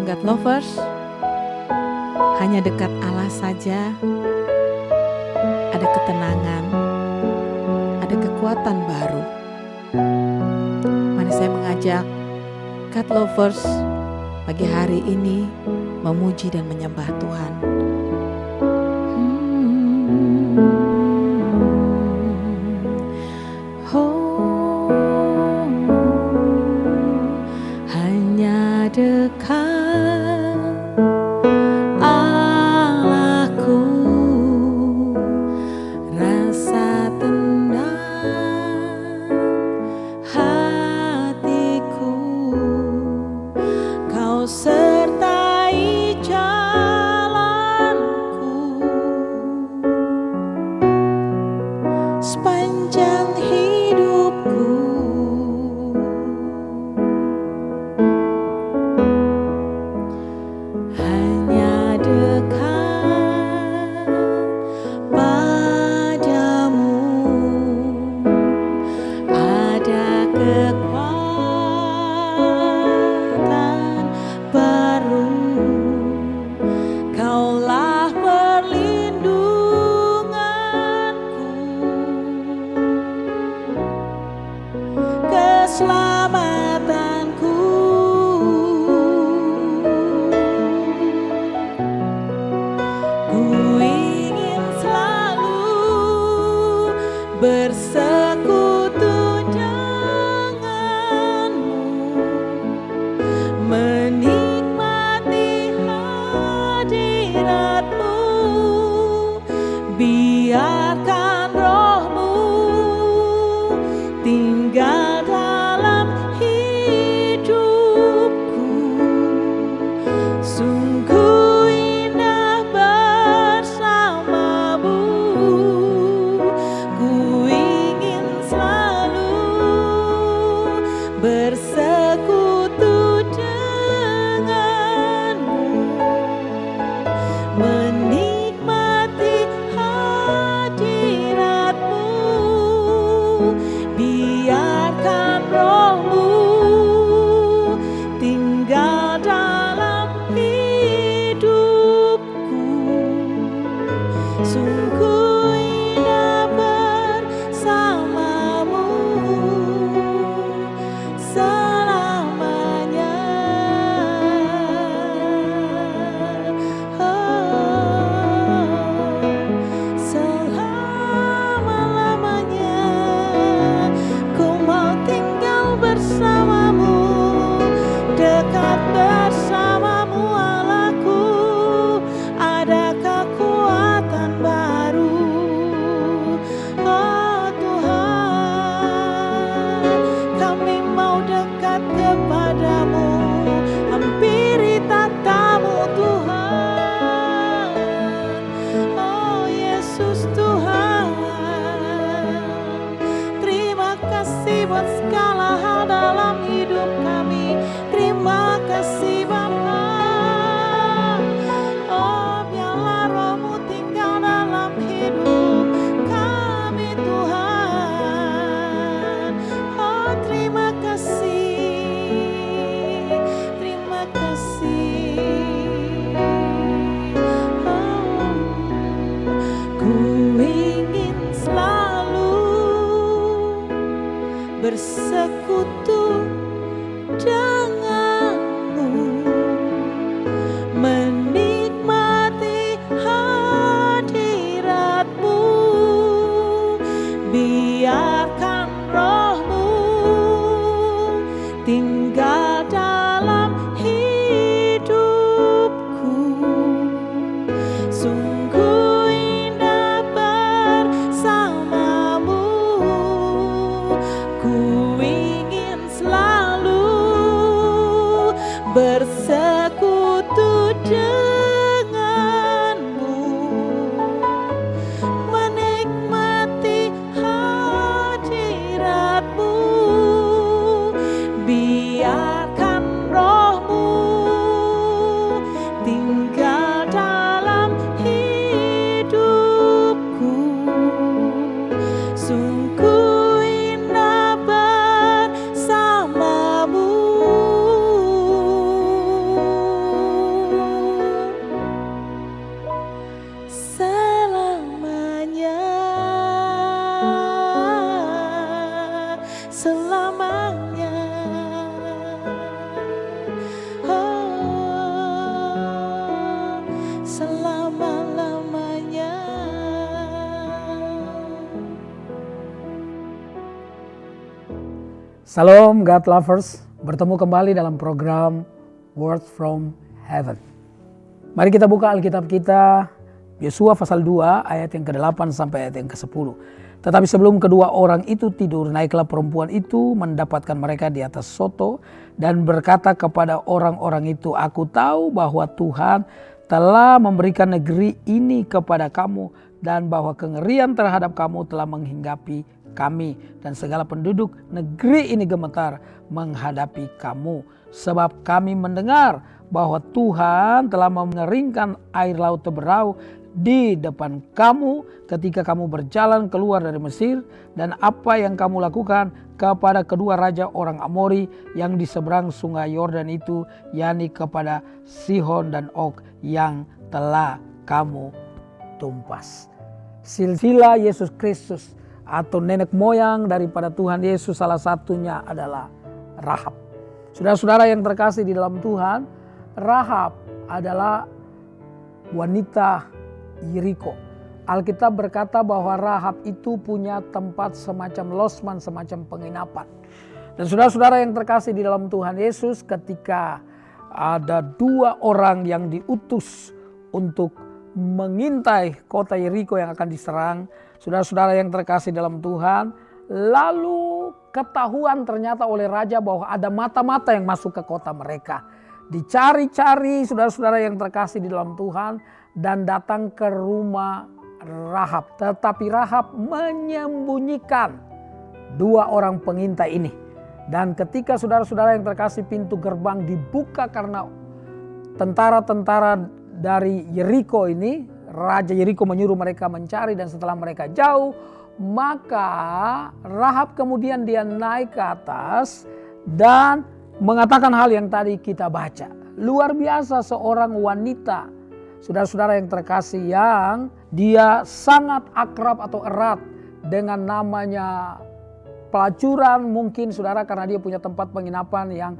Shalom God Lovers, hanya dekat Allah saja ada ketenangan, ada kekuatan baru. Mari saya mengajak God Lovers pagi hari ini memuji dan menyembah Tuhan. Hanya dekat Allahku, rasa tenang hatiku, Kau sertai jalanku sepanjang hidupku. Hanya dekat padamu ada kekuatan baru. Kaulah perlindunganku, keselamatanku. Ku ingin selalu bersekutu denganmu, menikmati hadiratmu. Biarkan rohmu tinggal dalam hidupku. Sungguh indah bersamamu. Ku ingin selalu bersekutu denganmu, menikmati hadiratmu. Biarkan rohmu tinggal dalam hidupku. Sungguh indah bersamamu selamanya. Selama-lamanya ku mau tinggal bersamamu, dekat bersamamu Allahku. Ada kekuatan baru, oh Tuhan. Kami mau dekat kepadamu, hampiri tatamu Tuhan. Oh Yesus Tuhan, terima kasih buat segala hal dalam hidup kami. Terima kasih Bapa. Oh biarlah rohmu tinggal dalam hidup kami Tuhan. Oh terima kasih, terima kasih. Oh, ku ingin selalu bersekutu denganmu, menikmati hadiratmu. Biarkan rohmu tinggal dalam hidupku. Sungguh indah bersamamu. Ku ingin selalu bersekutu denganmu, menikmati hadiratmu. Salam God lovers, bertemu kembali dalam program Word from Heaven. Mari kita buka Alkitab kita, Yosua pasal 2 ayat yang ke-8 sampai ayat yang ke-10. Tetapi sebelum kedua orang itu tidur, naiklah perempuan itu mendapatkan mereka di atas soto dan berkata kepada orang-orang itu, aku tahu bahwa Tuhan telah memberikan negeri ini kepada kamu dan bahwa kengerian terhadap kamu telah menghinggapi kami dan segala penduduk negeri ini gemetar menghadapi kamu. Sebab kami mendengar bahwa Tuhan telah mengeringkan air laut Teberau di depan kamu ketika kamu berjalan keluar dari Mesir, dan apa yang kamu lakukan kepada kedua raja orang Amori yang di seberang sungai Yordan itu, yakni kepada Sihon dan Og yang telah kamu tumpas. Silsilah Yesus Kristus atau nenek moyang daripada Tuhan Yesus, salah satunya adalah Rahab. Saudara-saudara yang terkasih di dalam Tuhan, Rahab adalah wanita Yeriko. Alkitab berkata bahwa Rahab itu punya tempat semacam losman, semacam penginapan. Dan saudara-saudara yang terkasih di dalam Tuhan Yesus, ketika ada dua orang yang diutus untuk mengintai kota Yeriko yang akan diserang, saudara-saudara yang terkasih dalam Tuhan, lalu ketahuan ternyata oleh raja bahwa ada mata-mata yang masuk ke kota mereka. Dicari-cari saudara-saudara yang terkasih di dalam Tuhan dan datang ke rumah Rahab. Tetapi Rahab menyembunyikan dua orang pengintai ini. Dan ketika saudara-saudara yang terkasih pintu gerbang dibuka karena tentara-tentara dari Yeriko ini, Raja Yeriko menyuruh mereka mencari, dan setelah mereka jauh, maka Rahab kemudian dia naik ke atas dan mengatakan hal yang tadi kita baca. Luar biasa, seorang wanita, saudara-saudara yang terkasih, yang dia sangat akrab atau erat dengan namanya pelacuran mungkin saudara, karena dia punya tempat penginapan yang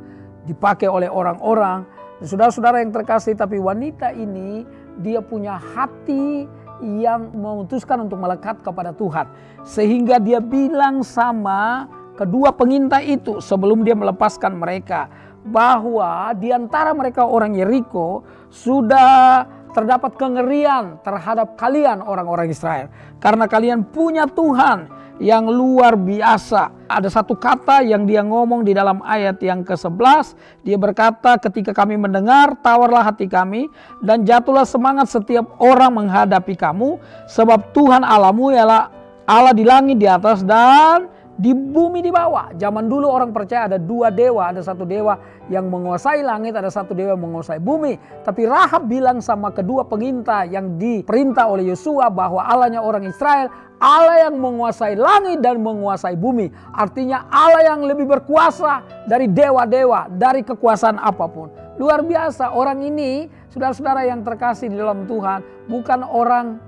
dipakai oleh orang-orang. Saudara-saudara yang terkasih, tapi wanita ini dia punya hati yang memutuskan untuk melekat kepada Tuhan. Sehingga dia bilang sama kedua pengintai itu sebelum dia melepaskan mereka, bahwa di antara mereka orang Yeriko sudah terdapat kengerian terhadap kalian orang-orang Israel. Karena kalian punya Tuhan yang luar biasa. Ada satu kata yang dia ngomong di dalam ayat yang ke-11. Dia berkata, ketika kami mendengar, tawarlah hati kami dan jatuhlah semangat setiap orang menghadapi kamu. Sebab Tuhan Allahmu ialah Allah di langit di atas dan di bumi di bawah. Zaman dulu orang percaya ada dua dewa. Ada satu dewa yang menguasai langit, ada satu dewa yang menguasai bumi. Tapi Rahab bilang sama kedua pengintai yang diperintah oleh Yosua bahwa Allahnya orang Israel, Allah yang menguasai langit dan menguasai bumi. Artinya Allah yang lebih berkuasa dari dewa-dewa, dari kekuasaan apapun. Luar biasa, orang ini, saudara-saudara yang terkasih di dalam Tuhan, bukan orang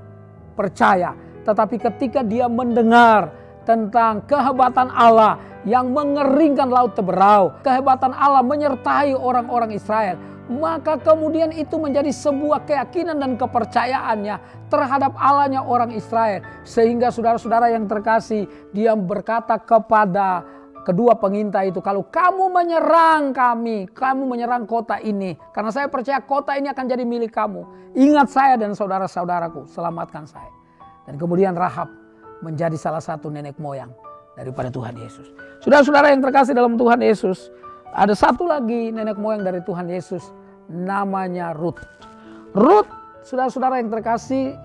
percaya. Tetapi ketika dia mendengar tentang kehebatan Allah yang mengeringkan laut Teberau, kehebatan Allah menyertai orang-orang Israel, maka kemudian itu menjadi sebuah keyakinan dan kepercayaannya terhadap Allahnya orang Israel. Sehingga saudara-saudara yang terkasih, dia berkata kepada kedua pengintai itu, kalau kamu menyerang kami, kamu menyerang kota ini, karena saya percaya kota ini akan jadi milik kamu, ingat saya dan saudara-saudaraku, selamatkan saya. Dan kemudian Rahab menjadi salah satu nenek moyang daripada Tuhan Yesus. Saudara-saudara yang terkasih dalam Tuhan Yesus, ada satu lagi nenek moyang dari Tuhan Yesus, namanya Rut. Rut, saudara-saudara yang terkasih,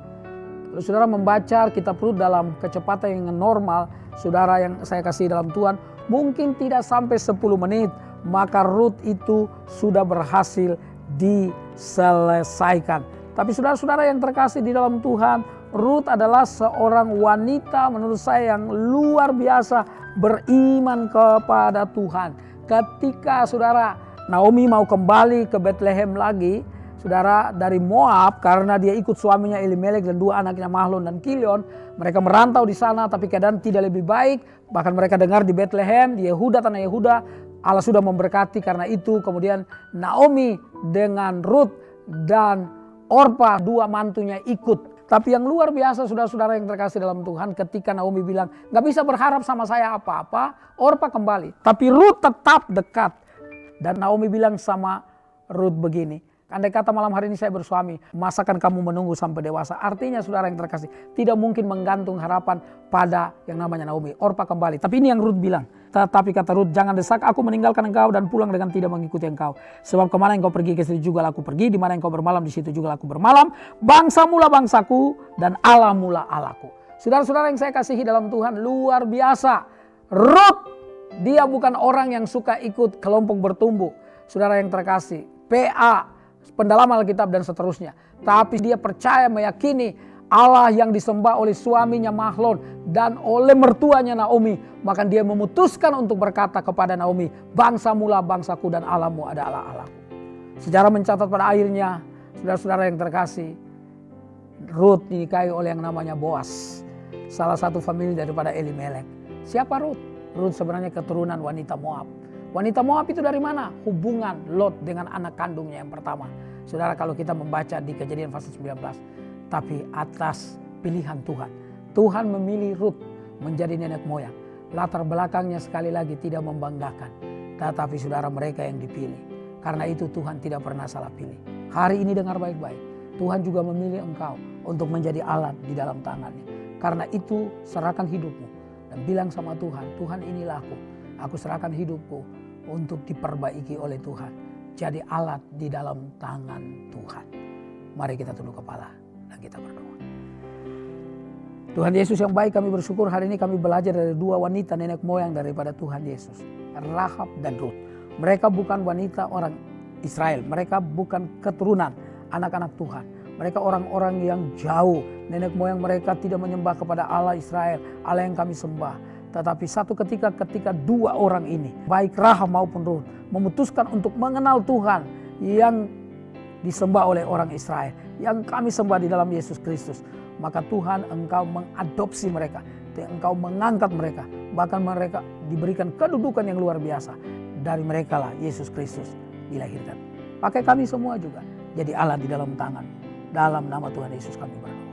kalau saudara membaca kitab Rut dalam kecepatan yang normal, saudara yang saya kasih dalam Tuhan, mungkin tidak sampai 10 menit, maka Rut itu sudah berhasil diselesaikan. Tapi saudara-saudara yang terkasih di dalam Tuhan, Rut adalah seorang wanita menurut saya yang luar biasa beriman kepada Tuhan. Ketika saudara Naomi mau kembali ke Bethlehem lagi, saudara, dari Moab, karena dia ikut suaminya Elimelek dan dua anaknya Mahlon dan Kilion, mereka merantau di sana tapi keadaan tidak lebih baik. Bahkan mereka dengar di Bethlehem, di Yehuda, tanah Yehuda, Allah sudah memberkati. Karena itu kemudian Naomi dengan Rut dan Orpa, dua mantunya, ikut Tapi yang luar biasa saudara-saudara yang terkasih dalam Tuhan, ketika Naomi bilang, gak bisa berharap sama saya apa-apa, Orpa kembali. Tapi Ruth tetap dekat. Dan Naomi bilang sama Ruth begini, andai kata malam hari ini saya bersuami, masakan kamu menunggu sampai dewasa. Artinya saudara yang terkasih, tidak mungkin menggantung harapan pada yang namanya Naomi. Orpa kembali. Tapi ini yang Ruth bilang. Tetapi kata Ruth, jangan desak aku meninggalkan engkau dan pulang dengan tidak mengikuti engkau. Sebab kemana engkau pergi, ke situ juga aku pergi. Di mana engkau bermalam, di situ juga aku bermalam. Bangsa mula bangsaku dan Allah mula Allahku. Saudara-saudara yang saya kasihi dalam Tuhan, luar biasa. Ruth, dia bukan orang yang suka ikut kelompok bertumbuh. Saudara yang terkasih, PA, pendalaman Alkitab dan seterusnya. Tapi dia percaya, meyakini Allah yang disembah oleh suaminya Mahlon dan oleh mertuanya Naomi. Maka dia memutuskan untuk berkata kepada Naomi, bangsa mula bangsaku dan Allahmu adalah Allahku. Sejarah mencatat pada akhirnya, saudara-saudara yang terkasih, Ruth dinikahi oleh yang namanya Boas, salah satu famili daripada Elimelek. Siapa Ruth? Ruth sebenarnya keturunan wanita Moab. Wanita Moab itu dari mana? Hubungan Lot dengan anak kandungnya yang pertama. Saudara, kalau kita membaca di Kejadian pasal 19, tapi atas pilihan Tuhan. Tuhan memilih Ruth menjadi nenek moyang. Latar belakangnya sekali lagi tidak membanggakan. Tetapi saudara, mereka yang dipilih. Karena itu Tuhan tidak pernah salah pilih. Hari ini dengar baik-baik. Tuhan juga memilih engkau untuk menjadi alat di dalam tangannya. Karena itu serahkan hidupmu. Dan bilang sama Tuhan, Tuhan inilah aku. Aku serahkan hidupku untuk diperbaiki oleh Tuhan. Jadi alat di dalam tangan Tuhan. Mari kita tunduk kepala dan kita berdoa. Tuhan Yesus yang baik, kami bersyukur hari ini kami belajar dari dua wanita nenek moyang daripada Tuhan Yesus, Rahab dan Ruth. Mereka bukan wanita orang Israel, mereka bukan keturunan anak-anak Tuhan. Mereka orang-orang yang jauh, nenek moyang mereka tidak menyembah kepada Allah Israel, Allah yang kami sembah. Tetapi satu ketika dua orang ini, baik Rahab maupun Ruth, memutuskan untuk mengenal Tuhan yang disembah oleh orang Israel, yang kami sembah di dalam Yesus Kristus. Maka Tuhan, engkau mengadopsi mereka, engkau mengangkat mereka, bahkan mereka diberikan kedudukan yang luar biasa. Dari mereka lah Yesus Kristus dilahirkan. Pakai kami semua juga jadi alat di dalam tangan. Dalam nama Tuhan Yesus kami berdoa.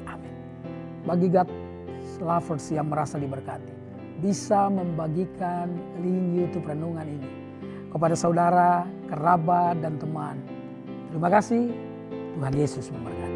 Amin. Bagi God lovers yang merasa diberkati, bisa membagikan link YouTube renungan ini kepada saudara, kerabat, dan teman. Terima kasih. Tuhan Yesus memberkati.